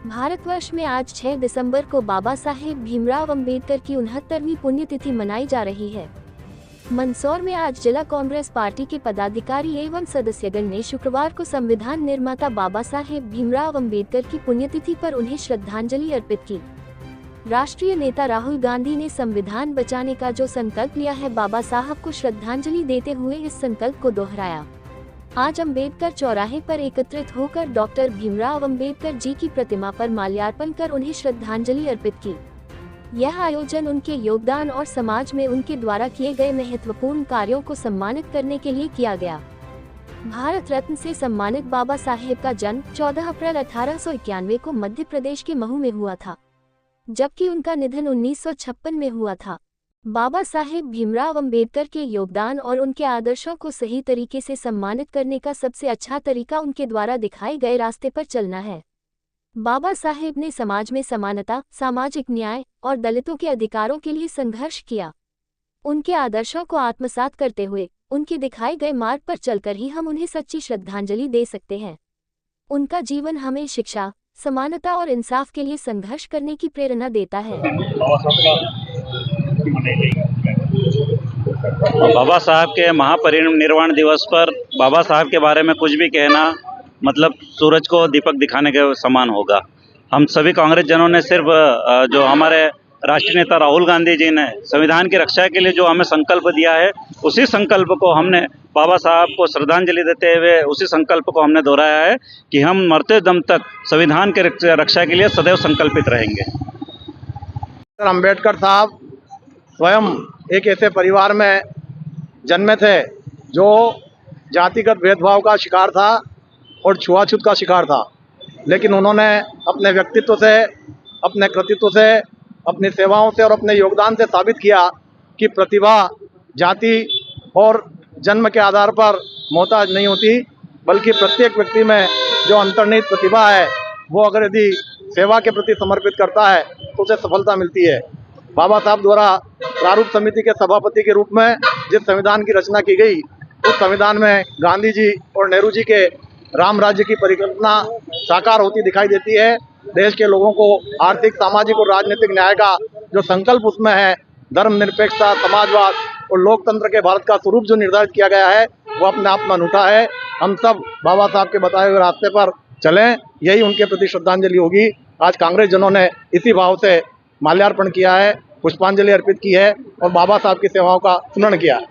भारतवर्ष में आज 6 दिसंबर को बाबा साहेब भीमराव अंबेडकर की 69वीं पुण्यतिथि मनाई जा रही है। मंदसौर में आज जिला कांग्रेस पार्टी के पदाधिकारी एवं सदस्यगण ने शुक्रवार को संविधान निर्माता बाबा साहेब भीमराव अंबेडकर की पुण्यतिथि पर उन्हें श्रद्धांजलि अर्पित की। राष्ट्रीय नेता राहुल गांधी ने संविधान बचाने का जो संकल्प लिया है, बाबा साहब को श्रद्धांजलि देते हुए इस संकल्प को दोहराया। आज अंबेडकर चौराहे पर एकत्रित होकर डॉक्टर भीमराव अंबेडकर जी की प्रतिमा पर माल्यार्पण कर उन्हें श्रद्धांजलि अर्पित की। यह आयोजन उनके योगदान और समाज में उनके द्वारा किए गए महत्वपूर्ण कार्यों को सम्मानित करने के लिए किया गया। भारत रत्न से सम्मानित बाबा साहेब का जन्म 14 अप्रैल 1891 को मध्य प्रदेश के महू में हुआ था, जबकि उनका निधन 1956 में हुआ था। बाबा साहेब भीमराव अंबेडकर के योगदान और उनके आदर्शों को सही तरीके से सम्मानित करने का सबसे अच्छा तरीका उनके द्वारा दिखाए गए रास्ते पर चलना है। बाबा साहेब ने समाज में समानता, सामाजिक न्याय और दलितों के अधिकारों के लिए संघर्ष किया। उनके आदर्शों को आत्मसात करते हुए उनके दिखाए गए मार्ग पर चलकर ही हम उन्हें सच्ची श्रद्धांजलि दे सकते हैं। उनका जीवन हमें शिक्षा, समानता और इंसाफ के लिए संघर्ष करने की प्रेरणा देता है। बाबा साहब के महापरिनिर्वाण दिवस पर बाबा साहब के बारे में कुछ भी कहना मतलब सूरज को दीपक दिखाने के समान होगा। हम सभी कांग्रेस जनों ने सिर्फ जो हमारे राष्ट्रीय नेता राहुल गांधी जी ने संविधान की रक्षा के लिए जो हमें संकल्प दिया है, उसी संकल्प को हमने बाबा साहब को श्रद्धांजलि देते हुए उसी संकल्प को हमने दोहराया है कि हम मरते दम तक संविधान के रक्षा के लिए सदैव संकल्पित रहेंगे। अंबेडकर साहब स्वयं एक ऐसे परिवार में जन्मे थे जो जातिगत भेदभाव का शिकार था और छुआछूत का शिकार था, लेकिन उन्होंने अपने व्यक्तित्व से, अपने कृतित्व से, अपनी सेवाओं से और अपने योगदान से साबित किया कि प्रतिभा जाति और जन्म के आधार पर मोहताज नहीं होती, बल्कि प्रत्येक व्यक्ति में जो अंतर्निहित प्रतिभा है वो अगर यदि सेवा के प्रति समर्पित करता है तो उसे सफलता मिलती है। बाबा साहब द्वारा प्रारूप समिति के सभापति के रूप में जिस संविधान की रचना की गई, उस संविधान में गांधी जी और नेहरू जी के राम राज्य की परिकल्पना साकार होती दिखाई देती है। देश के लोगों को आर्थिक, सामाजिक और राजनीतिक न्याय का जो संकल्प उसमें है, धर्मनिरपेक्षता, समाजवाद और लोकतंत्र के भारत का स्वरूप जो निर्धारित किया गया है, वो अपने आप में अनूठा है। हम सब बाबा साहब के बताए हुए रास्ते पर चलें, यही उनके प्रति श्रद्धांजलि होगी। आज कांग्रेस जनों ने इसी भाव से माल्यार्पण किया है, पुष्पांजलि अर्पित की है और बाबा साहब की सेवाओं का स्मरण किया है।